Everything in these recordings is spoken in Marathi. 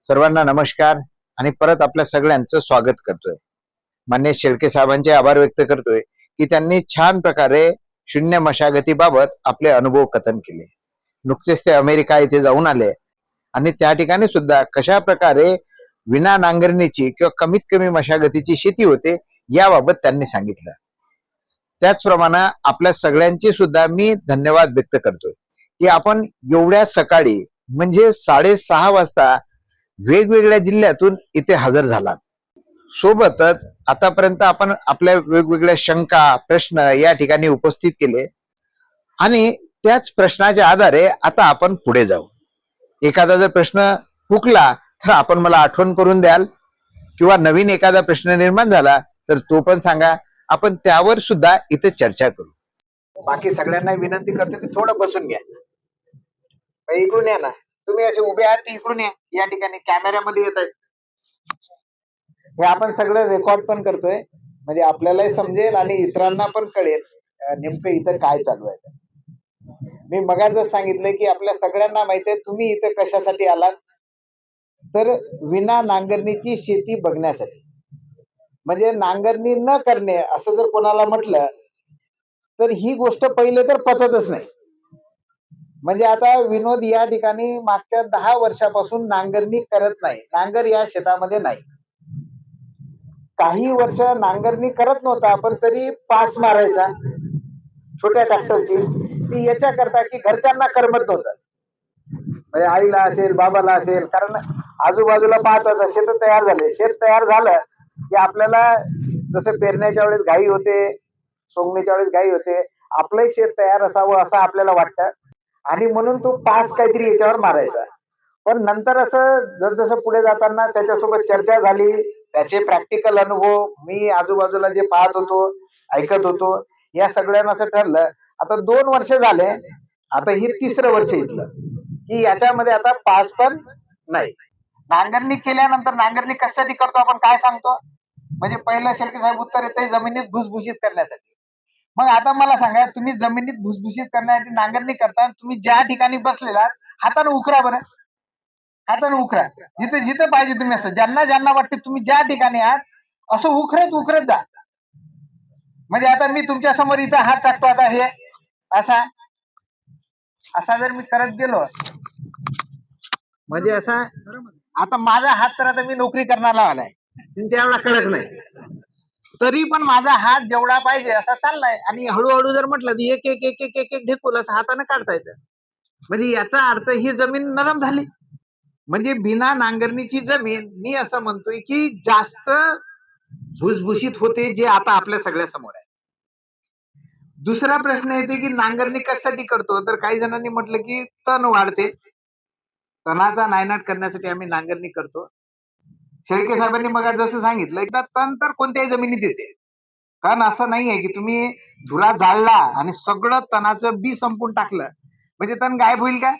सर्वांना नमस्कार आणि परत आपल्या सगळ्यांचं स्वागत करतोय. मान्य शेळके साहेबांचे आभार व्यक्त करतोय की त्यांनी छान प्रकारे शून्य मशागतीबाबत आपले अनुभव कथन केले. नुकतेच ते अमेरिका येथे जाऊन आले आणि त्या ठिकाणी सुद्धा कशा प्रकारे विना नांगरणीची किंवा कमीत कमी मशागतीची शेती होते याबाबत त्यांनी सांगितलं. त्याचप्रमाणे आपल्या सगळ्यांची सुद्धा मी धन्यवाद व्यक्त करतोय की आपण एवढ्या सकाळी म्हणजे 6:30 वाजता वेगवेगळ्या जिल्ह्यातून इथे हजर झालात. सोबतच आतापर्यंत आपण आपल्या वेगवेगळ्या शंका प्रश्न या ठिकाणी उपस्थित केले आणि त्याच प्रश्नाच्या आधारे आता आपण पुढे जाऊ. एखादा जर प्रश्न हुकला तर आपण मला आठवण करून द्याल किंवा नवीन एखादा प्रश्न निर्माण झाला तर तो पण सांगा. आपण त्यावर सुद्धा इथे चर्चा करू. बाकी सगळ्यांना विनंती करतो की थोडं बसून घ्या. इकडून या ना, तुम्ही असे उभे आहात की इकडून या. या ठिकाणी कॅमेऱ्यामध्ये येत आहेत. हे आपण सगळं रेकॉर्ड पण करतोय म्हणजे आपल्यालाही समजेल आणि इतरांना पण कळेल नेमकं इथं काय चालू आहे. मी मगाच सांगितलंय की आपल्या सगळ्यांना माहिती आहे तुम्ही इथं कशासाठी आलात, तर विना नांगरणीची शेती बघण्यासाठी. म्हणजे नांगरणी न करणे असं जर कोणाला म्हटलं तर ही गोष्ट पहिले तर पचतच नाही. म्हणजे आता विनोद या ठिकाणी मागच्या 10 वर्षापासून नांगरणी करत नाही, नांगर या शेतामध्ये नाही. काही वर्ष नांगरणी करत नव्हता पण तरी पास मारायचा छोट्या ट्रॅक्टरची, ती याच्या करता की घरच्यांना करमत नव्हतं. म्हणजे आईला असेल बाबाला असेल, कारण आजूबाजूला पाहत होता शेत तयार झाले. शेत तयार झालं की आपल्याला जसं पेरण्याच्या वेळेस घाई होते, सोंगणीच्या वेळेस घाई होते, आपलंही शेत तयार असावं असं आपल्याला वाटतं आणि म्हणून तो पास काहीतरी याच्यावर मारायचा. पण नंतर असं जसजसं पुढे जाताना त्याच्यासोबत चर्चा झाली, त्याचे प्रॅक्टिकल अनुभव मी आजूबाजूला जे पाहत होतो ऐकत होतो, या सगळ्यांना असं ठरलं आता 2 वर्ष झाले, आता हे 3रं वर्ष इथलं की याच्यामध्ये आता पास पण नाही. नांगरणी केल्यानंतर नांगरणी कशासाठी करतो आपण काय सांगतो, म्हणजे पहिलं शेळके साहेब उत्तर येते जमिनीत भुसभुशीत करण्यासाठी. मग आता मला सांगा, तुम्ही जमिनीत भुसभुशीत करण्यासाठी नांगरणी करता, तुम्ही ज्या ठिकाणी बसलेला हाताने उकरा बरं, हाताने उकरा जिथे जिथे पाहिजे तुम्ही, असं ज्यांना ज्यांना वाटते तुम्ही ज्या ठिकाणी आहात असं उकरत उकरत जा. म्हणजे आता मी तुमच्या समोर इथं हात टाकतो, आता हे असा असा जर मी करत गेलो म्हणजे असा, आता माझा हात तर आता मी नोकरी करण्याला आलाय, तुमच्या एवढा कडक नाही, तरी पण माझा हात जेवढा पाहिजे असा चाललाय आणि हळूहळू जर म्हटलं तर एक एक एक एक एक एक ढेकूल असं हाताने काढता येतं. म्हणजे याचा अर्थ ही जमीन नरम झाली. म्हणजे बिना नांगरणीची जमीन मी असं म्हणतोय की जास्त भुसभुशीत होते, जे आता आपल्या सगळ्या समोर आहे. दुसरा प्रश्न येते की नांगरणी कशासाठी करतो, तर काही जणांनी म्हटलं की तण वाढते, तणाचा नायनाट करण्यासाठी आम्ही नांगरणी करतो. शेळके साहेबांनी मग जसं सांगितलं, एकदा तण तर कोणत्याही जमिनीत येते. तण असं नाहीये की तुम्ही धुरा जाळला आणि सगळं तणाचं बी संपून टाकलं म्हणजे तण गायब होईल का?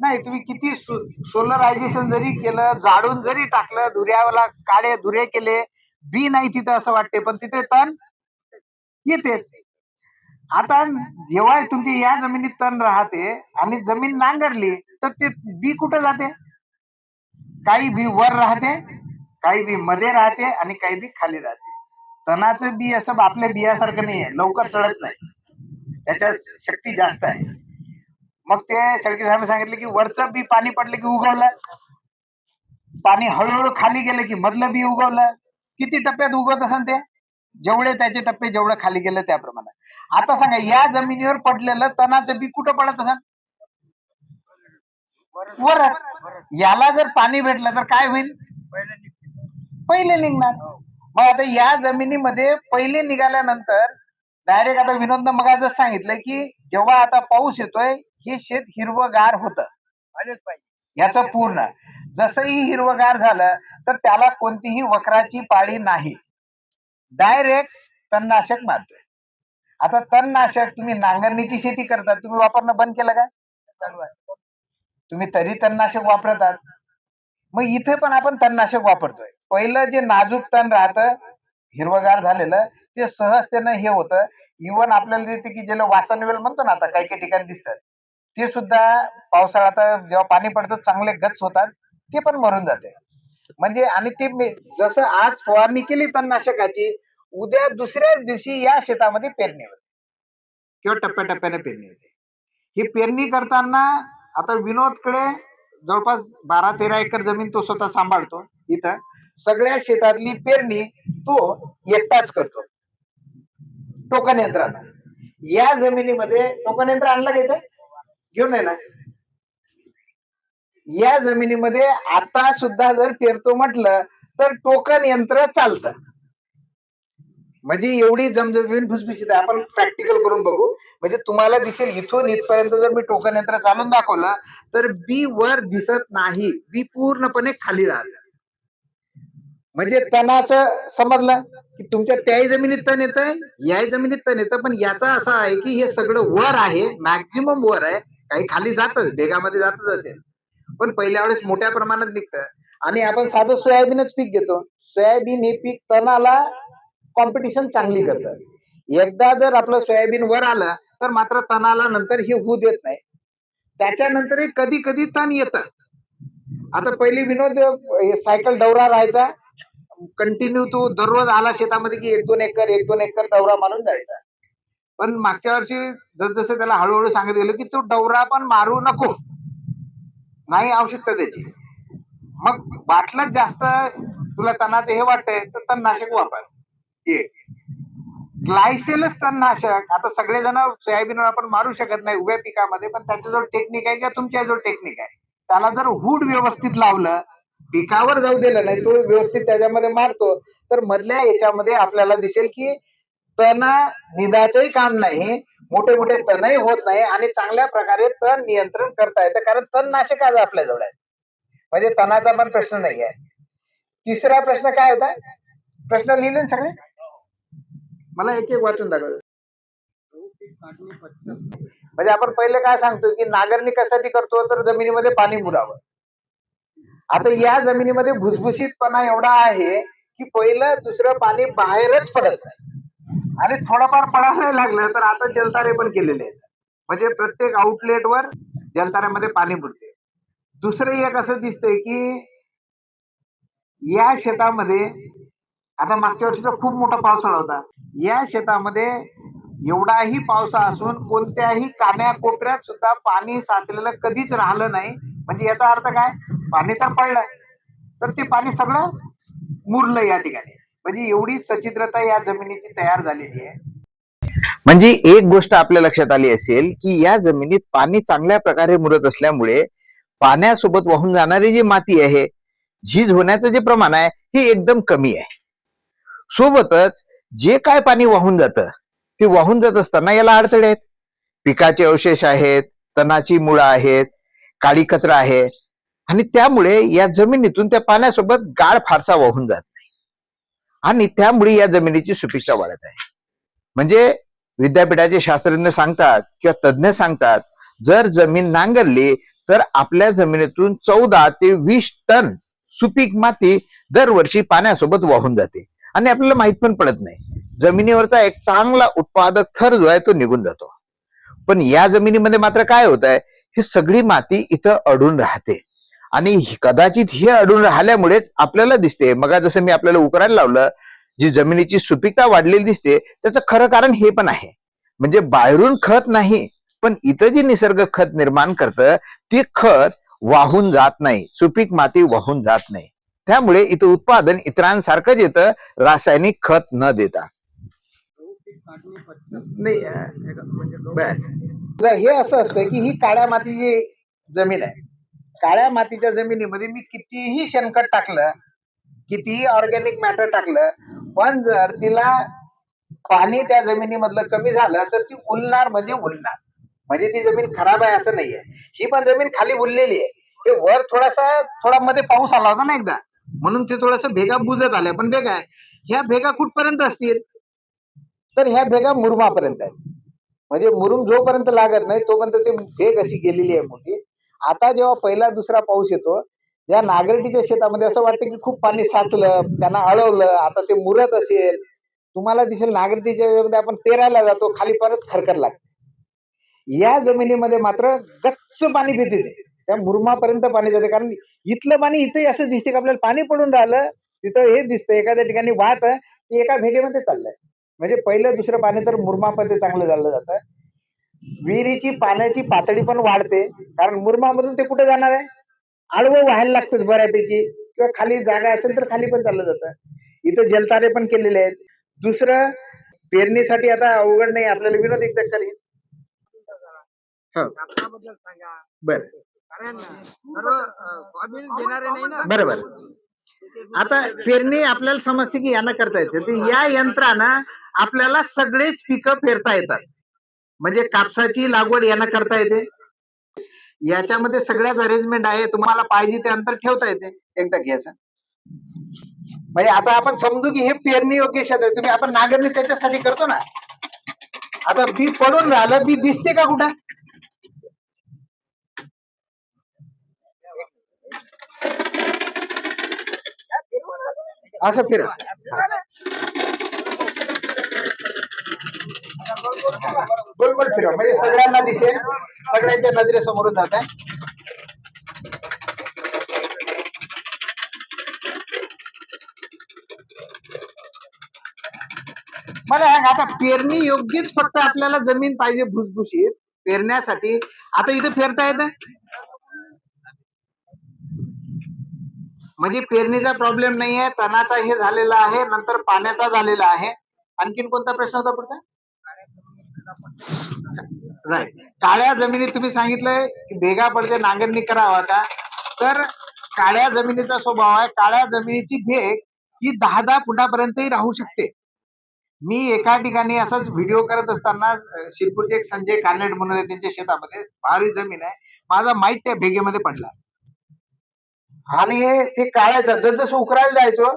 नाही. तुम्ही किती सोलरायझेशन जरी केलं, जाळून जरी टाकलं, धुऱ्याला काळे धुरे केले, बी नाही तिथं असं वाटते, पण तिथे तण येतेच. आता जेव्हा तुमची या जमिनीत तण राहते आणि जमीन नांगरली तर ते बी कुठं जाते? काही बी वर राहते, काही बी मध्ये राहते आणि काही बी खाली राहते. तणाचं बी असं आपल्या बियासारखं नाहीये, लवकर सडत नाही, त्याच्यात शक्ती जास्त आहे. मग ते शेळके साहेब सांगितले की वरचं बी पाणी पडलं की उगवलं, पाणी हळूहळू खाली गेलं की मधलं बी उगवलं. किती टप्प्यात उगवत असेल ते? जेवढे त्याचे टप्पे जेवढं खाली गेलं त्याप्रमाणे. आता सांगा, या जमिनीवर पडलेलं तणाचं बी कुठं पडत असेल? वरच. याला जर पाणी भेटलं तर काय होईल? पहिले निघणार. मग आता या जमिनीमध्ये पहिले निघाल्यानंतर डायरेक्ट, आता विनोदनं मग सांगितलं की जेव्हा आता पाऊस येतोय हे शेत हिरवगार होतं याचं पूर्ण. जसंही हिरवगार झालं तर त्याला कोणतीही वक्राची पाळी नाही, डायरेक्ट तणनाशक मारतोय. आता तणनाशक तुम्ही नांगरणीची शेती करतात, तुम्ही वापरणं बंद केलं का? तुम्ही तरी तणनाशक वापरतात. मग इथे पण आपण तणनाशक वापरतोय. पहिलं जे नाजूक तण राहतं हिरवगार झालेलं ते सहजतेनं हे होतं. इव्हन आपल्याला दिसते की ज्याला वासनवेल म्हणतो ना, आता काही काही ठिकाणी दिसतात, ते सुद्धा पावसाळ्यात जेव्हा पाणी पडतं चांगले गच्च होतात ते पण मरून जाते. म्हणजे आणि ते जसं आज फवारणी केली तणनाशकाची, उद्या दुसऱ्याच दिवशी या शेतामध्ये पेरणी होते किंवा टप्प्याटप्प्याने पेरणी होते. ही पेरणी करताना आता विनोदकडे जवळपास 12-13 एकर जमीन तो स्वतः सांभाळतो. इथं सगळ्या शेतातली पेरणी तो एकटाच करतो टोकन यंत्रानं. या जमिनीमध्ये टोकन यंत्र आणलं का इथं? घेऊन येणार. या जमिनीमध्ये आता सुद्धा जर पेरतो म्हटलं तर टोकन यंत्र चालतं. म्हणजे एवढी जमजमीन फुसफुशीत आहे. आपण प्रॅक्टिकल करून बघू, म्हणजे तुम्हाला दिसेल. इथून इथपर्यंत जर मी टोकन यंत्र चालून दाखवलं तर बी वर दिसत नाही, बी पूर्णपणे खाली राहतं. म्हणजे तणाचं समजलं की तुमच्या त्याही जमिनीत तण येतंय, याही जमिनीत तण येतं, पण याचा असा आहे की हे सगळं वर आहे, मॅक्झिमम वर आहे. काही खाली जातच, भेगामध्ये जातच असेल, पण पहिल्या वेळेस मोठ्या प्रमाणात निघतं. आणि आपण साधं सोयाबीनच पीक घेतो. सोयाबीन हे पीक तणाला कॉम्पिटिशन चांगली करतं. एकदा जर आपलं सोयाबीन वर आलं तर मात्र तणाला नंतर हे होऊ देत नाही. त्याच्यानंतरही कधी कधी तण येतं. आता पहिली विनोद सायकल दौरा राहायचा, कंटिन्यू तो दररोज आला शेतामध्ये की 1-2 एकर दौरा मारून जायचा. पण मागच्या वर्षी जसजसं त्याला हळूहळू सांगत गेलो की तो दौरा पण मारू नको, नाही आवश्यकता त्याची. मग बाटलंच जास्त तुला तणाचं हे वाटतंय तर तणनाशक वापर. ग्लायसेलच तणनाशक. आता सगळेजण सोयाबीनवर आपण मारू शकत नाही उभ्या पिकामध्ये, पण त्याच्याजवळ टेक्निक आहे किंवा तुमच्याजवळ टेक्निक आहे. त्याला जर हुड व्यवस्थित लावलं, पिकावर जाऊ दिलं नाही, तो व्यवस्थित त्याच्यामध्ये मारतो, तर मधल्या याच्यामध्ये आपल्याला दिसेल की तण निंदाचंही काम नाही, मोठे मोठे तणही होत नाही आणि चांगल्या प्रकारे तण नियंत्रण करता येतं, कारण तणनाशक आज आपल्याजवळ आहे. म्हणजे तणाचा पण प्रश्न नाही आहे. तिसरा प्रश्न काय होता? प्रश्न लिहिले ना सगळे? मला एक एक वाचून दाखव. म्हणजे आपण पहिले काय सांगतो की नांगरणी कशासाठी करतो, तर जमिनीमध्ये पाणी मुरावं. आता या जमिनीमध्ये भुसभुशीतपणा एवढा आहे की पहिलं दुसरं पाणी बाहेरच पडत नाही, आणि थोडंफार पडायला लागलं तर आता जलतारे पण केलेले आहेत. म्हणजे प्रत्येक आउटलेटवर जलताऱ्यामध्ये पाणी बुडते. दुसरं एक असं दिसतंय की या शेतामध्ये आता मागच्या वर्षीचा खूप मोठा पावसाळा होता. या शेतामध्ये एवढाही पावसा असून कोणत्याही कान्याकोपऱ्यात सुद्धा पाणी साचलेलं कधीच राहिलं नाही. म्हणजे याचा अर्थ काय? पाणी तर पडलं, तर ते पाणी सगळं मुरलं या ठिकाणी. म्हणजे एवढी सचित्रता या जमिनीची तयार झालेली आहे. म्हणजे एक गोष्ट आपल्या लक्षात आली असेल की या जमिनीत पाणी चांगल्या प्रकारे मुरत असल्यामुळे पाण्यासोबत वाहून जाणारी जी माती आहे, झीज होण्याचं जे प्रमाण आहे हे एकदम कमी आहे. सोबतच जे काय पाणी वाहून जातं ते वाहून जात असताना याला अडथळे आहेत. पिकाचे अवशेष आहेत, तणाची मुळं आहेत, काळी कचरा आहे, आणि त्यामुळे या जमिनीतून त्या पाण्यासोबत गाळ फारसा वाहून जात नाही, आणि त्यामुळे या जमिनीची सुपीकता वाढत आहे. म्हणजे विद्यापीठाचे शास्त्रज्ञ सांगतात किंवा तज्ज्ञ सांगतात, जर जमीन नांगरली तर आपल्या जमिनीतून 14 ते 20 टन सुपीक माती दरवर्षी पाण्यासोबत वाहून जाते, आणि आपल्याला माहित पण पडत नाही. जमिनीवरचा एक चांगला उत्पादक थर जो आहे तो निघून जातो. पण या जमिनीमध्ये मात्र काय होत आहे, ही सगळी माती इथं अडून राहते, आणि कदाचित हे अडून राहिल्यामुळेच आपल्याला दिसते, मग जसं मी आपल्याला उकरायला लावलं, जी जमिनीची सुपीकता वाढलेली दिसते त्याचं खरं कारण हे पण आहे. म्हणजे बाहेरून खत नाही, पण इथं जे निसर्ग खत निर्माण करतं ते खत वाहून जात नाही, सुपीक माती वाहून जात नाही. त्यामुळे इथं उत्पादन इतरांसारखंच येतं, रासायनिक खत न देता. नाही हे असं असतं की ही काळ्या मातीची जमीन आहे. काळ्या मातीच्या जमिनीमध्ये मी कितीही शेणखत टाकलं, कितीही ऑर्गॅनिक मॅटर टाकलं, पण जर तिला पाणी त्या जमिनीमधलं कमी झालं तर ती उलणार म्हणजे उलणार. म्हणजे ती जमीन खराब आहे असं नाहीये. ही पण जमीन खाली उरलेली आहे. ते वर थोडा मध्ये पाऊस आला होता ना एकदा, म्हणून ते थोडस भेगा बुजत आल्या. पण भेगा ह्या भेगा कुठपर्यंत असतील, तर ह्या भेगा मुरुमापर्यंत आहेत. म्हणजे मुरुम जोपर्यंत लागत नाही तोपर्यंत ते भेग अशी गेलेली आहे मोठी. आता जेव्हा पहिला दुसरा पाऊस येतो, या नागरिकीच्या शेतामध्ये असं वाटतं की खूप पाणी साचलं, त्यांना अडवलं, आता ते मुरत असेल. तुम्हाला दिसेल नागरिकीच्या आपण पेरायला जातो, खाली परत खरखर लागते. या जमिनीमध्ये मात्र गच्च पाणी भीती. त्या मुरुमापर्यंत पाणी जाते. कारण इथलं पाणी इथंही असं दिसते की आपल्याला पाणी पडून राहिलं, तिथं हे दिसतं एखाद्या ठिकाणी वाहत ती एका भेगेमध्ये चाललंय. म्हणजे पहिलं दुसरं पाणी तर मुरमामध्ये चांगलं झालं जातं. विहिरीची पाण्याची पातळी पण वाढते, कारण मुरमामधून ते कुठे जाणार आहे, आडवं व्हायला लागतं बऱ्यापैकी, किंवा खाली जागा असेल तर खाली पण चाललं जातं. इथं जलतारे पण केलेले आहेत. दुसरं, पेरणीसाठी आता अवघड नाही, आपल्याला विनोद एकदा करेल. बर, बरोबर. आता पेरणी आपल्याला समजते की यानं करता येते, तर या यंत्रानं आपल्याला सगळेच पिकं पेरता येतात. म्हणजे कापसाची लागवड यानं करता येते. याच्यामध्ये सगळ्याच अरेंजमेंट आहे, तुम्हाला पाहिजे ते अंतर ठेवता येते. एकदा घ्यायचं म्हणजे आता आपण समजू की हे पेरणी योग्य शेत आहे. तुम्ही आपण नांगरणी त्याच्यासाठी करतो ना. आता बी पडून राहिलं, बी दिसते का कुठं? असं फिर गोल गोल फिरवा, म्हणजे सगळ्यांना दिसेल, सगळ्यांच्या नजरेसमोरून जात आहे. मला आता पेरणी योग्यच फक्त आपल्याला जमीन पाहिजे भुसभुशीत पेरण्यासाठी. आता इथे फिरता येतं, म्हणजे पेरणीचा प्रॉब्लेम नाही आहे, तणाचा हे झालेला आहे, नंतर पाण्याचा झालेला आहे. आणखीन कोणता प्रश्न होता पुढचा? राईट. काळ्या जमिनीत तुम्ही सांगितलंय की भेगा पडते, नांगरणी करावा का? तर काळ्या जमिनीचा स्वभाव आहे, काळ्या जमिनीची भेग ही 10-10 फुटापर्यंतही राहू शकते. मी एका ठिकाणी असाच व्हिडिओ करत असताना शिरपूरचे एक संजय कानेट म्हणून आहे, त्यांच्या शेतामध्ये भारी जमीन आहे, माझा माईक त्या भेगेमध्ये पडला. आणि ते काढायचं, जसं उकरायला जायचो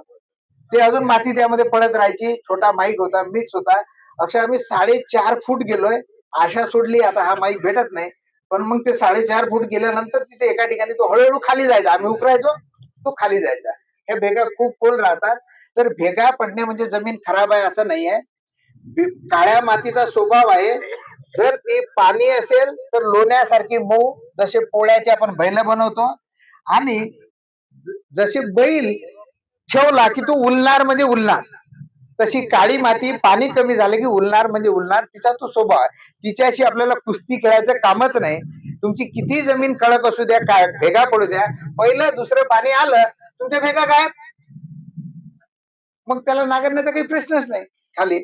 ते अजून माती त्यामध्ये पडत राहायची. छोटा माईक होता, मिक्स होता. अक्षर आम्ही 4.5 फूट गेलोय, आशा सोडली आता हा माईक भेटत नाही. पण मग ते 4.5 फूट गेल्यानंतर तिथे एका ठिकाणी तो हळूहळू खाली जायचा, आम्ही उकरायचो, तो खाली जायचा. हे भेगा खूप खोल राहतात. तर भेगा पडणे म्हणजे जमीन खराब आहे असं नाही आहे. काळ्या मातीचा स्वभाव आहे. जर ते पाणी असेल तर लोण्यासारखी मऊ, जसे पोळ्याचे आपण बैल बनवतो, आणि जसे बैल ठेवला की तो उलणार म्हणजे उलणार, तशी काळी माती पाणी कमी झालं की उलणार म्हणजे उलणार. तिचा तो स्वभाव आहे. तिच्याशी आपल्याला कुस्ती खेळायचं कामच नाही. तुमची किती जमीन कडक असू द्या, काय भेगा पडू द्या, पहिलं दुसरं पाणी आलं तुमच्या भेगा गायब, मग त्याला नांगरण्याचा काही प्रश्नच नाही खाली.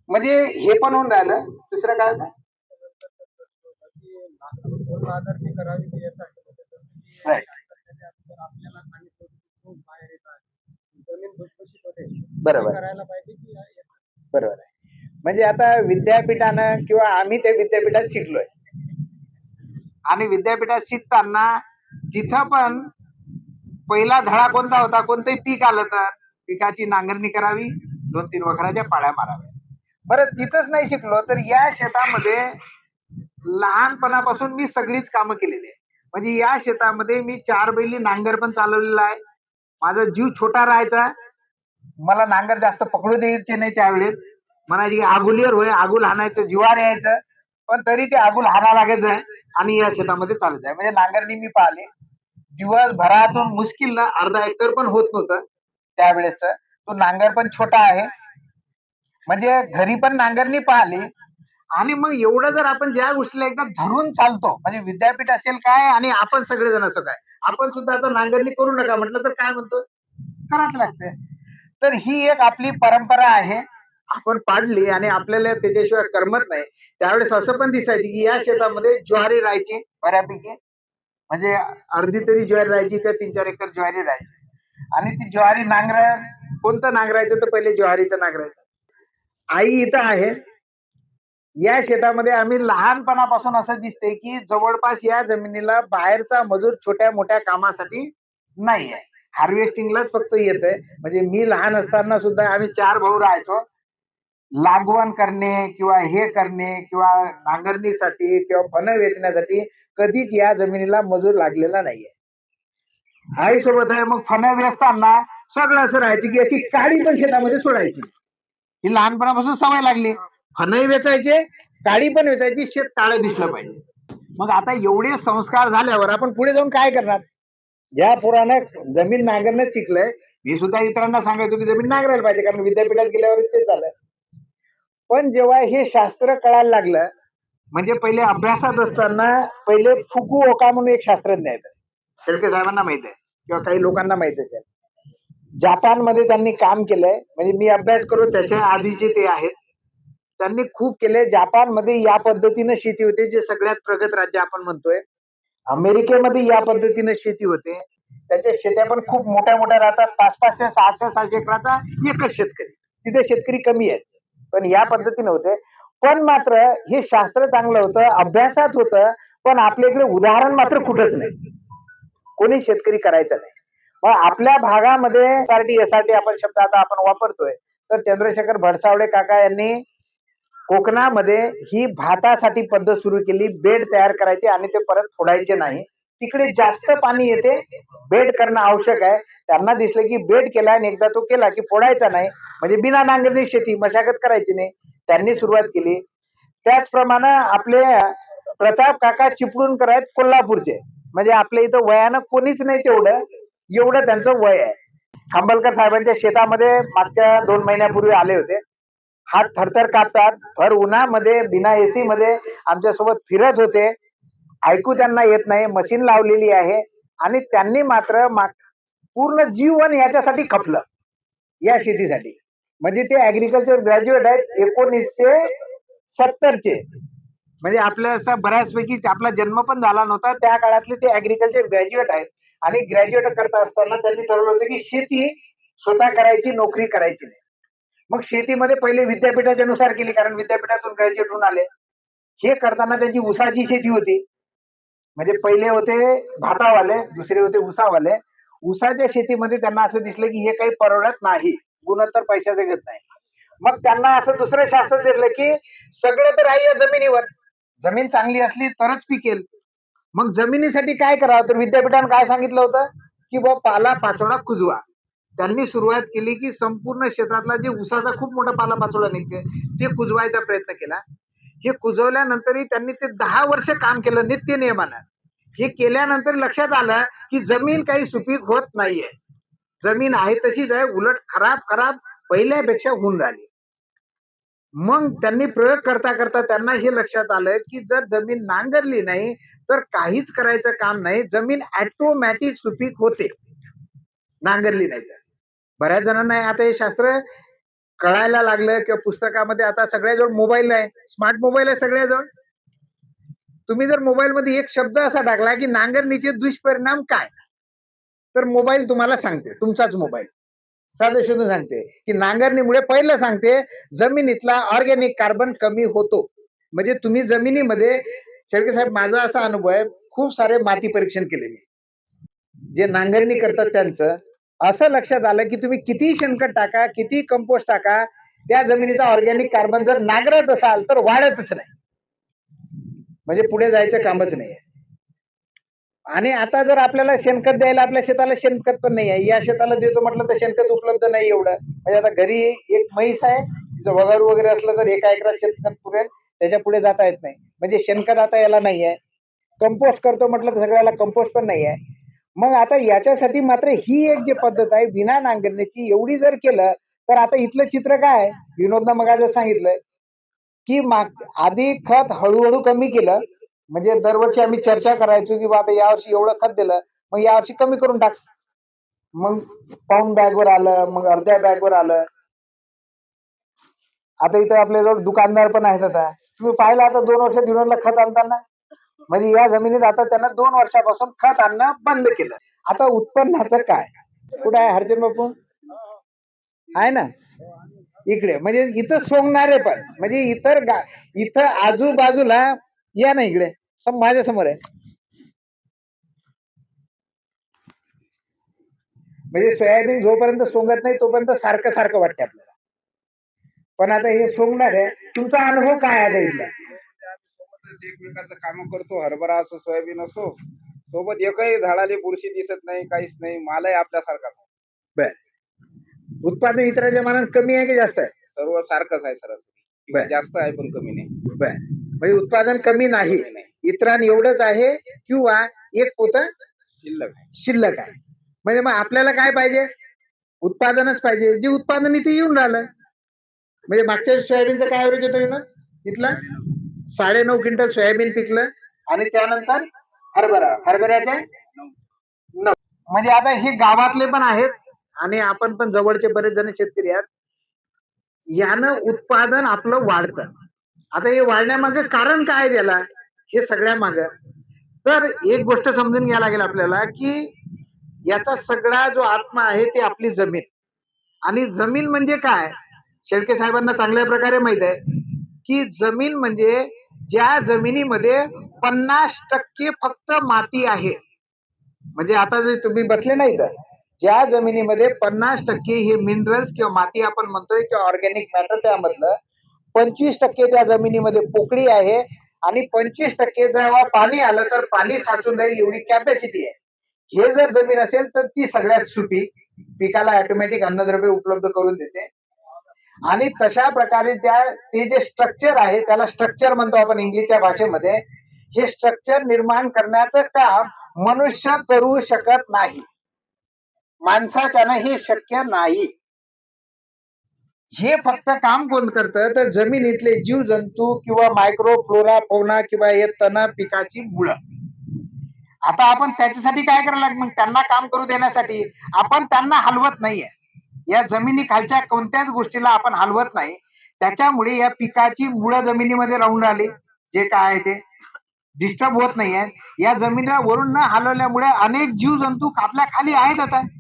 म्हणजे हे पण होऊन राहिलं. दुसरं काय होतं, बरोबर बरोबर आहे. म्हणजे आता विद्यापीठानं किंवा आम्ही त्या विद्यापीठात शिकलोय, आणि विद्यापीठात शिकताना तिथं पण पहिला धडा कोणता होता, कोणतंही पीक आलं तर पिकाची नांगरणी करावी, 2-3 वखराच्या पाळ्या माराव्या. बरं, तिथंच नाही शिकलो तर या शेतामध्ये लहानपणापासून मी सगळीच कामं केलेली आहे. म्हणजे या शेतामध्ये मी 4 बैली नांगर पण चालवलेला आहे. माझा जीव छोटा राहायचा, मला नांगर जास्त पकडू द्यायचे नाही त्यावेळेस. म्हणायची आगुलीवर होय, आगुल हाणायचं, जीवार यायचं, पण तरी ते आगुल हाणा लागायचं आणि या शेतामध्ये चालत आहे. म्हणजे नांगरणी मी पाहिली. दिवसभरातून मुश्किल ना अर्धा एकर पण होत नव्हतं त्यावेळेस. तो नांगर पण छोटा आहे, म्हणजे घरी पण नांगरणी पाहिली. आणि मग एवढं जर आपण ज्या गोष्टीला एकदा धरून चालतो, म्हणजे विद्यापीठ असेल काय आणि आपण सगळेजण असं काय, आपण सुद्धा आता नांगरणी करू नका म्हटलं तर काय म्हणतो, करावंच लागते. तर ही एक आपली परंपरा आहे, आपण पाडली आणि आपल्याला त्याच्याशिवाय करमत नाही. त्यावेळेस असं पण दिसायचं की या शेतामध्ये ज्वारी राहायची बऱ्यापैकी, म्हणजे अर्धी तरी ज्वारी राहायची, तर 3-4 एकर ज्वारी राहायची. आणि ती ज्वारी कोणतं नांगरायचं, तर पहिले ज्वारीचं नांगरायचं. आई इथं आहे. या शेतामध्ये आम्ही लहानपणापासून असं दिसते की जवळपास या जमिनीला बाहेरचा मजूर छोट्या मोठ्या कामासाठी नाही आहे, हार्वेस्टिंगलाच फक्त येत आहे. म्हणजे मी लहान असताना सुद्धा आम्ही 4 भाऊ राहायचो. लागवण करणे किंवा हे करणे किंवा नांगरणीसाठी किंवा फणं वेचण्यासाठी कधीच या जमिनीला मजूर लागलेला नाहीये. आई सोबत आहे, मग फणं वेचताना सगळं असं राहायचं की याची काळी पण शेतामध्ये सोडायची. ही लहानपणापासून सवय लागली. फणही वेचायचे, काळी पण वेचायची, शेत काळं दिसलं पाहिजे. मग आता एवढे संस्कार झाल्यावर आपण पुढे जाऊन काय करणार? ज्या पोरानं जमीन नांगरणं शिकलंय, मी सुद्धा इतरांना सांगायचो की जमीन नांगरायला पाहिजे, कारण विद्यापीठात गेल्यावर तेच झालं. पण जेव्हा हे शास्त्र कळायला लागलं, म्हणजे पहिले अभ्यासात असताना पहिले फुकुओका म्हणून एक शास्त्रज्ञ आहेत, शेळके साहेबांना माहित आहे किंवा काही लोकांना माहित असेल. जपानमध्ये त्यांनी काम केलंय, म्हणजे मी अभ्यास करून त्याच्या आधीचे ते आहेत. त्यांनी खूप केले. जपानमध्ये या पद्धतीनं शेती होते, जे सगळ्यात प्रगत राज्य आपण म्हणतोय. अमेरिकेमध्ये या पद्धतीनं शेती होते. त्याच्या शेत्या पण खूप मोठ्या मोठ्या राहतात, 500-500, 600 एकराचा एकच शेतकरी. तिथे शेतकरी कमी आहेत, पण या पद्धतीने होते. पण मात्र हे शास्त्र चांगलं होतं, अभ्यासात होतं, पण आपल्या इकडे उदाहरण मात्र कुठंच नाही, कोणी शेतकरी करायचं नाही. मग आपल्या भागामध्ये एसआरटी आपण शब्द आता आपण वापरतोय, तर चंद्रशेखर भडसावळे काका यांनी कोकणामध्ये ही भातासाठी पद्धत सुरू केली. बेड तयार करायचे आणि ते परत फोडायचे नाही. तिकडे जास्त पाणी येते, बेड करणं आवश्यक आहे. त्यांना दिसलं की बेड केला आणि एकदा तो केला की फोडायचा नाही, म्हणजे बिना नांगरणी शेती, मशागत करायची नाही. त्यांनी सुरुवात केली. त्याचप्रमाणे आपले प्रताप काका चिपळूणकर आहेत, कोल्हापूरचे, म्हणजे आपल्या इथं वयानं कोणीच नाही तेवढं, एवढं त्यांचं वय आहे. खांबलकर साहेबांच्या शेतामध्ये मागच्या 2 महिन्यापूर्वी आले होते. हात थरथर कापतात, भर उन्हामध्ये बिना एसी मध्ये आमच्यासोबत फिरत होते. ऐकू त्यांना येत नाही, मशीन लावलेली आहे, आणि त्यांनी मात्र पूर्ण जीवन याच्यासाठी खपलं, या शेतीसाठी. म्हणजे ते ऍग्रिकल्चर ग्रॅज्युएट आहेत 1970चे, म्हणजे आपल्या असं बऱ्याचपैकी आपला जन्म पण झाला नव्हता त्या काळातले ते ऍग्रिकल्चर ग्रॅज्युएट आहेत. आणि ग्रॅज्युएट करता असताना त्यांनी ठरवलं होतं की शेती स्वतः करायची, नोकरी करायची नाही. मग शेतीमध्ये पहिले विद्यापीठाच्या नुसार केली, कारण विद्यापीठातून ग्रॅज्युएट होऊन आले. हे करताना त्यांची ऊसाची शेती होती, म्हणजे पहिले होते भातावाले, दुसरे होते ऊसावाले. ऊसाच्या शेतीमध्ये त्यांना असं दिसलं की हे काही परवडत नाही, गुणोत्तर पैशाचे घेत नाही. मग त्यांना असं दुसरं शास्त्र दिलं की सगळं तर आहे या जमिनीवर, जमीन चांगली असली तरच पिकेल. मग जमिनीसाठी काय करावं, तर विद्यापीठाने काय सांगितलं होतं की बा पाला पाचोळा कुजवा. त्यांनी सुरुवात केली की संपूर्ण शेतातला जे ऊसाचा खूप मोठा पाला पाचोळा निघते ते कुजवायचा प्रयत्न केला. हे कुजवल्यानंतरही त्यांनी ते 10 वर्ष काम केलं नित्य नियमानं. हे केल्यानंतर लक्षात आलं की जमीन काही सुपीक होत नाहीये, जमीन आहे तशीच आहे, उलट खराब खराब पहिल्यापेक्षा होऊन राहिली. मग त्यांनी प्रयोग करता करता त्यांना हे लक्षात आलं की जर जमीन नांगरली नाही तर काहीच करायचं काम नाही, जमीन ऑटोमॅटिक सुपीक होते नांगरली नाही तर. बऱ्याच जणांना आता हे शास्त्र कळायला लागलं किंवा पुस्तकामध्ये आता सगळ्याजवळ मोबाईल आहे, स्मार्ट मोबाईल आहे सगळ्याजवळ. तुम्ही जर मोबाईल मध्ये एक शब्द असा टाकला की नांगरणीचे दुष्परिणाम काय, तर मोबाईल तुम्हाला सांगते, तुमचाच मोबाईल साधं शोधून सांगते की नांगरणीमुळे पहिलं सांगते जमिनीतला ऑर्गॅनिक कार्बन कमी होतो. म्हणजे तुम्ही जमिनीमध्ये, शेळके साहेब माझा असा अनुभव आहे, खूप सारे माती परीक्षण केले मी, जे नांगरणी करतात त्यांचं असं लक्षात आलं की तुम्ही किती शेणखत टाका, किती कंपोस्ट टाका, त्या जमिनीचा ऑर्गॅनिक कार्बन जर नांगरत असाल तर वाढतच नाही, म्हणजे पुढे जायचं कामच नाही. आणि आता जर आपल्याला शेणखत द्यायला, आपल्या शेताला शेणखत पण नाही आहे, या शेताला देतो म्हटलं तर शेणखत उपलब्ध नाही एवढं. म्हणजे आता घरी एक म्हैस आहे, वगारू वगैरे असलं तर 1 एकरात शेणखत पुरेल, त्याच्या पुढे जाता येत नाही, म्हणजे शेणखत आता याला नाही आहे. कंपोस्ट करतो म्हटलं तर सगळ्याला कंपोस्ट पण नाही आहे. मग आता याच्यासाठी मात्र ही एक जी पद्धत आहे विना नांगरणीची, एवढी जर केलं तर आता इथलं चित्र काय, विनोदनं मग आज सांगितलं की आधी खत हळूहळू कमी केलं, म्हणजे दरवर्षी आम्ही चर्चा करायचो की आता यावर्षी एवढं खत दिलं, मग यावर्षी कमी करून टाक, मग पाऊण बॅगवर आलं, मग अर्ध्या बॅगवर आलं. आता इथं आपल्याजवळ दुकानदार पण आहेत, आता तुम्ही पाहिलं आता 2 वर्ष दिवसला खत आणताना, म्हणजे या जमिनीत आता त्यांना 2 वर्षापासून खत आणणं बंद केलं. आता उत्पन्नाचं काय, कुठं आहे हरचंद बापू, आहे ना इकडे, म्हणजे इथं सोंगणारे पण, म्हणजे इथं आजूबाजूला या ना इकडे, माझ्या समोर आहे, म्हणजे सोयाबीन जोपर्यंत सोंगत नाही तोपर्यंत सारखं सारखं वाटतं आपल्याला, पण आता हे सोंगणार आहे. तुमचा अनुभव काय आहे इथला? एकमेकांचं काम करतो, हरभरा असो सोयाबीन असो, सोबत एकही झाडाला बुरशी दिसत नाही, काहीच नाही, मालही आपल्यासारखाच. बर, उत्पादन इतरांच्या मानात कमी आहे की जास्त आहे? सर्व सारखंच आहे सरासरी, जास्त आहे पण कमी नाही. बर, म्हणजे उत्पादन कमी नाही, इतरान एवढंच आहे किंवा एक पोत शिल्लक शिल्लक आहे. म्हणजे मग आपल्याला काय पाहिजे? उत्पादनच पाहिजे. जे उत्पादन इथे येऊन राहिलं. म्हणजे मागच्या वेळेस सोयाबीनचं काय ॲव्हरेज होतं ना इथलं? 9.5 क्विंटल सोयाबीन पिकलं आणि त्यानंतर हरभऱ्याचे 9. म्हणजे आता हे गावातले पण आहेत आणि आपण पण जवळचे बरेच जण शेतकरी आहेत. यानं उत्पादन आपलं वाढतं. आता हे वाढण्यामागे कारण काय त्याला? हे सगळ्या माग तर एक गोष्ट समजून घ्यायला लागेल आपल्याला की याचा सगळा जो आत्मा आहे ते आपली जमीन. आणि जमीन म्हणजे काय? शेळके साहेबांना चांगल्या प्रकारे माहित आहे की जमीन म्हणजे ज्या जमिनीमध्ये 50% फक्त माती आहे. म्हणजे आता जे तुम्ही बसले नाही तर ज्या जमिनीमध्ये 50% हे मिनरल्स किंवा माती आपण म्हणतोय किंवा ऑर्गॅनिक मॅटर त्यामधलं 25% त्या जमिनीमध्ये पोकळी आहे आणि 25% जेव्हा पाणी आलं तर पाणी साचून राहील एवढी कॅपॅसिटी आहे. हे जर जमीन असेल तर ती सगळ्यात सुपीक पिकाला ऑटोमॅटिक अन्नद्रव्य उपलब्ध करून देते. आणि तशा प्रकारे ते जे स्ट्रक्चर आहे त्याला स्ट्रक्चर म्हणतो आपण इंग्लिशच्या भाषेमध्ये. हे स्ट्रक्चर निर्माण करण्याचं काम मनुष्य करू शकत नाही. माणसाच्यानं हे शक्य नाही. हे फक्त काम कोण करतं? तर जमिनीतले जीव जंतू किंवा मायक्रो फ्लोरा फौना किंवा हे तण पिकाची मुळं. आता आपण त्याच्यासाठी काय करायला लागेल? मग त्यांना काम करू देण्यासाठी आपण त्यांना हलवत नाहीये. या जमिनी खालच्या कोणत्याच गोष्टीला आपण हलवत नाही. त्याच्यामुळे या पिकाची मुळं जमिनीमध्ये राहून राहिली. जे काय आहे ते डिस्टर्ब होत नाहीये. या जमिनीला वरून न हलवल्यामुळे अनेक जीव जंतू आपल्या खाली आहेतच आहे.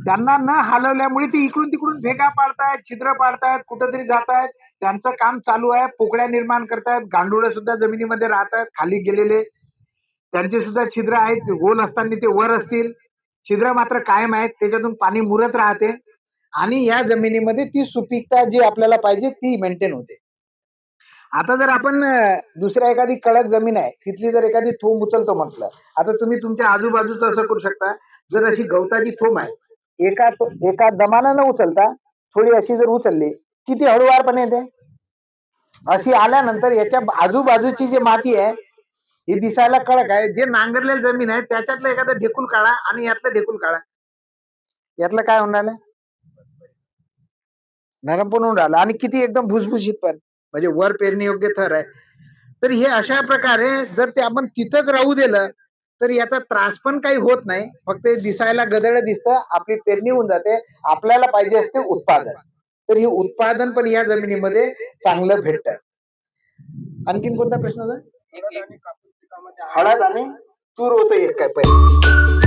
त्यांना न हलवल्यामुळे ते इकडून तिकडून भेगा पाडतायत, छिद्र पाडतायत, कुठंतरी जातायत. त्यांचं काम चालू आहे. पोकळ्या निर्माण करतायत. गांडुळं सुद्धा जमिनीमध्ये राहतात खाली गेलेले. त्यांचे सुद्धा छिद्र आहेत. गोल असताना ते वर असतील. छिद्र मात्र कायम आहेत. त्याच्यातून पाणी मुरत राहते आणि या जमिनीमध्ये ती सुपीकता जी आपल्याला पाहिजे ती मेंटेन होते. आता जर आपण दुसऱ्या एखादी कडक जमीन आहे तिथली जर एखादी थोंब उचलतो म्हटलं, आता तुम्ही तुमच्या आजूबाजूचं असं करू शकता. जर अशी गवताची थोंब आहे एका दमानं न उचलता थोडी अशी जर उचलली किती हळूवारपणे येते. अशी आल्यानंतर याच्या आजूबाजूची जी माती आहे ही दिसायला कडक आहे. जे नांगरलेली जमीन आहे त्याच्यातलं एखादं ढेकूळ काढा आणि यातलं ढेकूळ काढा. यातलं काय होऊन राहिलं? नरम पण होऊन राहिलं आणि किती एकदम भुसभुशीत पण. म्हणजे वर पेरणी योग्य थर आहे. तर हे अशा प्रकारे जर ते आपण तिथंच राहू दिलं तर याचा त्रास पण काही होत नाही. फक्त दिसायला गदळ दिसतं. आपली पेरणी होऊन जाते. आपल्याला पाहिजे असते उत्पादन. तर हे उत्पादन पण या जमिनीमध्ये चांगलं भेटतं. आणखीन कोणता प्रश्न होता? हळद आणि तूर होतं एक काय पहिले.